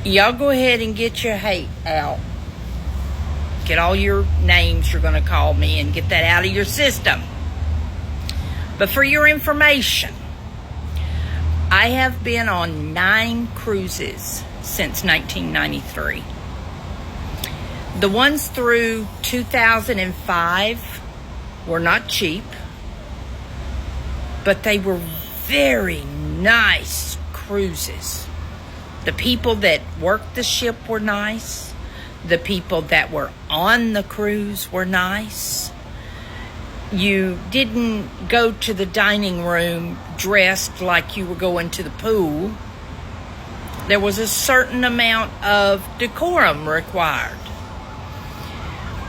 Y'all go ahead and get your hate out. Get all your names you're going to call me and get that out of your system. But for your information, I have been on 9 cruises since 1993. The ones through 2005 were not cheap, but they were very nice cruises. The people that worked the ship were nice. The people that were on the cruise were nice. You didn't go to the dining room dressed like you were going to the pool. There was a certain amount of decorum required.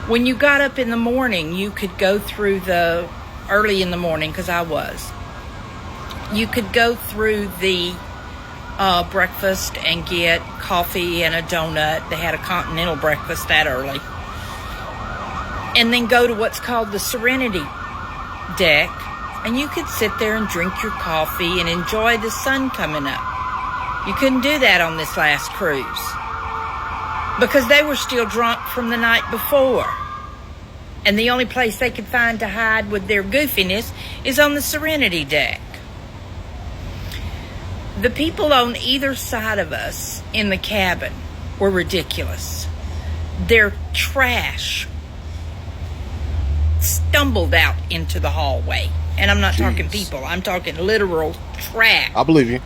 When you got up in the morning, you could go through early in the morning, because I was. You could go through the breakfast and get coffee and a donut. They had a continental breakfast that early. And then go to what's called the Serenity deck, and you could sit there and drink your coffee and enjoy the sun coming up. You couldn't do that on this last cruise because they were still drunk from the night before. And the only place they could find to hide with their goofiness is on the Serenity deck. The people on either side of us in the cabin were ridiculous. Their trash stumbled out into the hallway. And I'm not talking people. I'm talking literal trash. I believe you.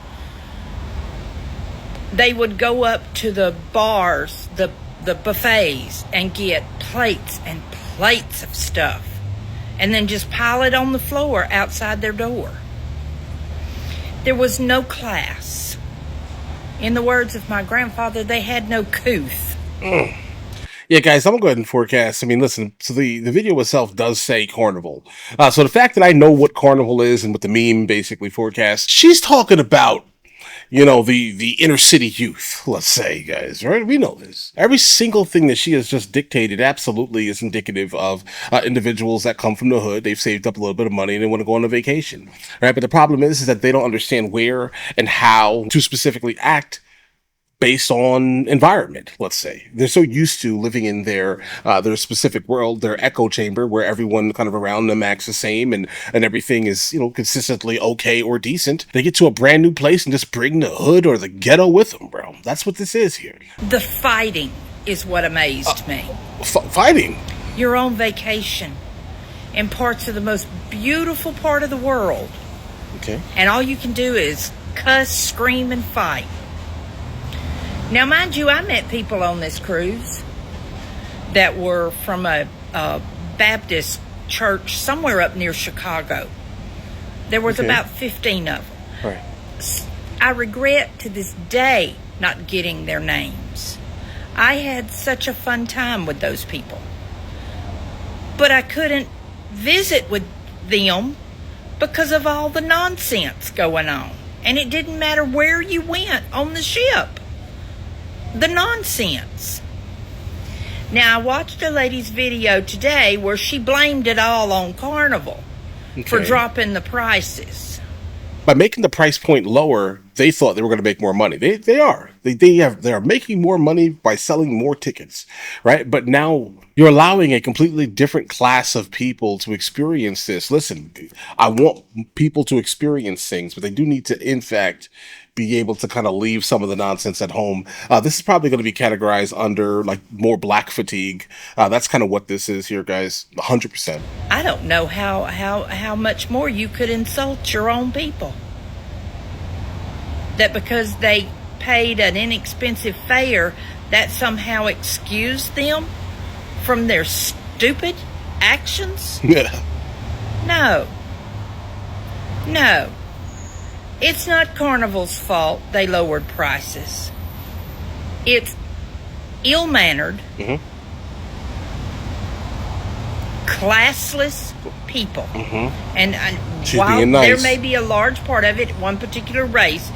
They would go up to the bars, the buffets, and get plates and plates of stuff. And then just pile it on the floor outside their door. There was no class. In the words of my grandfather, they had no couth. Yeah, guys, I'm going to go ahead and forecast. I mean, listen, so the video itself does say Carnival. So the fact that I know what Carnival is and what the meme basically forecasts, she's talking about, you know, the inner city youth, let's say, guys, right? We know this. Every single thing that she has just dictated absolutely is indicative of individuals that come from the hood. They've saved up a little bit of money and they want to go on a vacation, right? But the problem is that they don't understand where and how to specifically act based on environment, let's say. They're so used to living in their specific world, their echo chamber, where everyone kind of around them acts the same and everything is, you know, consistently okay or decent. They get to a brand new place and just bring the hood or the ghetto with them, bro. That's what this is here. The fighting is what amazed me. Fighting? You're on vacation in parts of the most beautiful part of the world. Okay. And all you can do is cuss, scream, and fight. Now, mind you, I met people on this cruise that were from a Baptist church somewhere up near Chicago. There was about 15 of them. Right. I regret to this day not getting their names. I had such a fun time with those people. But I couldn't visit with them because of all the nonsense going on. And it didn't matter where you went on the ship. The nonsense. Now, I watched a lady's video today where she blamed it all on Carnival for dropping the prices. By making the price point lower, they thought they were going to make more money. They are. They are making more money by selling more tickets, right? But now you're allowing a completely different class of people to experience this. Listen, I want people to experience things, but they do need to, in fact, be able to kind of leave some of the nonsense at home. This is probably going to be categorized under like more black fatigue. That's kind of what this is here, guys. 100%. I don't know how much more you could insult your own people. That because they paid an inexpensive fare, that somehow excused them from their stupid actions? Yeah. No. It's not Carnival's fault they lowered prices. It's ill-mannered, classless people. And while there may be a large part of it, one particular race.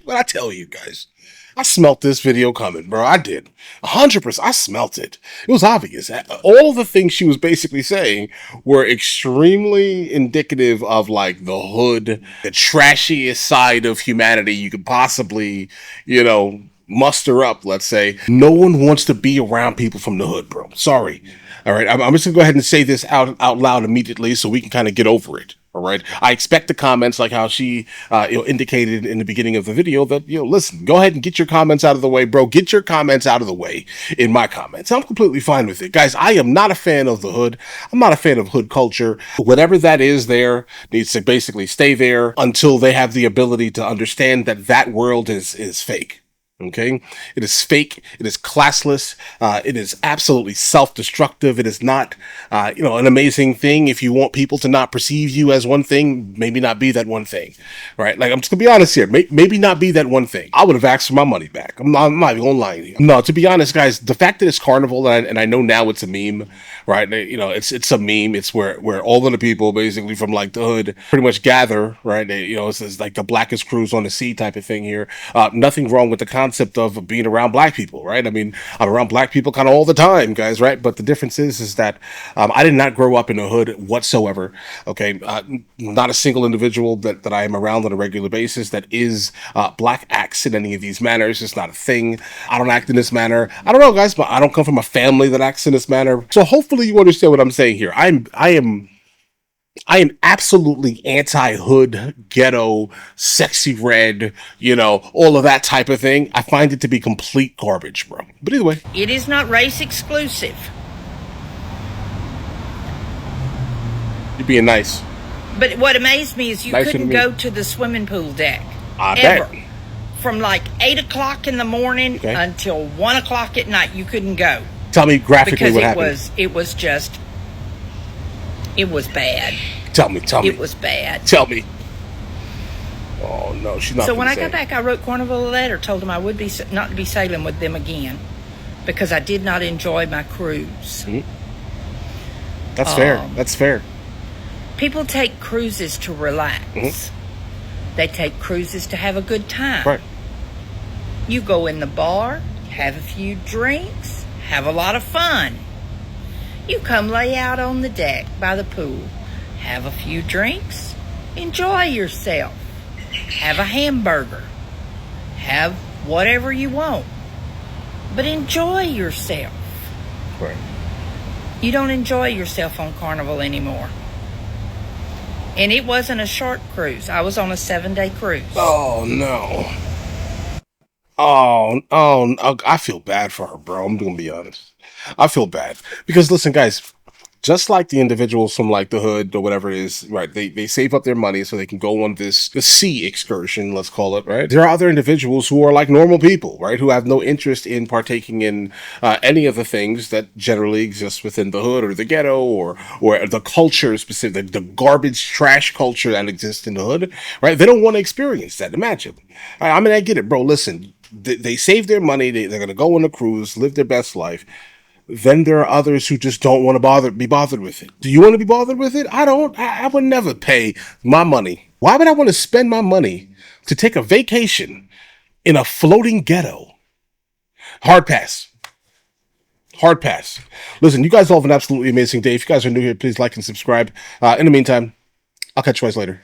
But I tell you guys, I smelt this video coming, bro. I did. 100%. I smelt it. It was obvious. All the things she was basically saying were extremely indicative of like the hood, the trashiest side of humanity you could possibly, you know, muster up, let's say, no one wants to be around people from the hood, bro. Sorry. All right. I'm just gonna go ahead and say this out loud immediately so we can kind of get over it. All right. I expect the comments like how she indicated in the beginning of the video that, listen, go ahead and get your comments out of the way, bro. Get your comments out of the way in my comments. I'm completely fine with it. Guys, I am not a fan of the hood. I'm not a fan of hood culture. Whatever that is there needs to basically stay there until they have the ability to understand that that world is fake. Okay, it is fake. It is classless. It is absolutely self-destructive. It is not, an amazing thing. If you want people to not perceive you as one thing, maybe not be that one thing, right? Like, I'm just gonna be honest here. Maybe not be that one thing. I would have asked for my money back. I'm not even gonna lie to you. No, to be honest, guys, the fact that it's Carnival and I know now it's a meme, right? It's a meme. It's where all of the people basically from like the hood pretty much gather, right? It's like the blackest cruise on the sea type of thing here. Nothing wrong with the concept of being around black people, right? I mean, I'm around black people kind of all the time, guys, right? But the difference is that I did not grow up in the hood whatsoever. Okay, not a single individual that I am around on a regular basis that is black acts in any of these manners. It's not a thing. I don't act in this manner. I don't know, guys, but I don't come from a family that acts in this manner. So hopefully you understand what I'm saying here. I am absolutely anti-hood, ghetto, sexy red, all of that type of thing. I find it to be complete garbage, bro. But either way. It is not race exclusive. You're being nice. But what amazed me is you couldn't go to the swimming pool deck. Ever. Bet. From like 8 o'clock in the morning until 1 o'clock at night, you couldn't go. Tell me graphically what happened. It was bad. Tell me. It was bad. Tell me. Oh, no, she's not. So when I got back, I wrote Carnival a letter, told them I would not be sailing with them again because I did not enjoy my cruise. Mm-hmm. That's fair. That's fair. People take cruises to relax. Mm-hmm. They take cruises to have a good time. Right. You go in the bar, have a few drinks, have a lot of fun. You come lay out on the deck by the pool, have a few drinks, enjoy yourself, have a hamburger, have whatever you want, but enjoy yourself. Right. You don't enjoy yourself on Carnival anymore. And it wasn't a short cruise. I was on a 7-day cruise. Oh, no. Oh, I feel bad for her, bro. I'm going to be honest. I feel bad. Because, listen, guys, just like the individuals from, like, the hood or whatever it is, right, they save up their money so they can go on this sea excursion, let's call it, right? There are other individuals who are like normal people, right, who have no interest in partaking in any of the things that generally exist within the hood or the ghetto or the culture specific, the garbage trash culture that exists in the hood, right? They don't want to experience that. Imagine. I mean, I get it, bro. Listen, they save their money. They're going to go on a cruise, live their best life. Then there are others who just don't want to be bothered with it. Do you want to be bothered with it? I don't. I would never pay my money. Why would I want to spend my money to take a vacation in a floating ghetto? Hard pass. Hard pass. Listen, you guys all have an absolutely amazing day. If you guys are new here, please like and subscribe. In the meantime, I'll catch you guys later.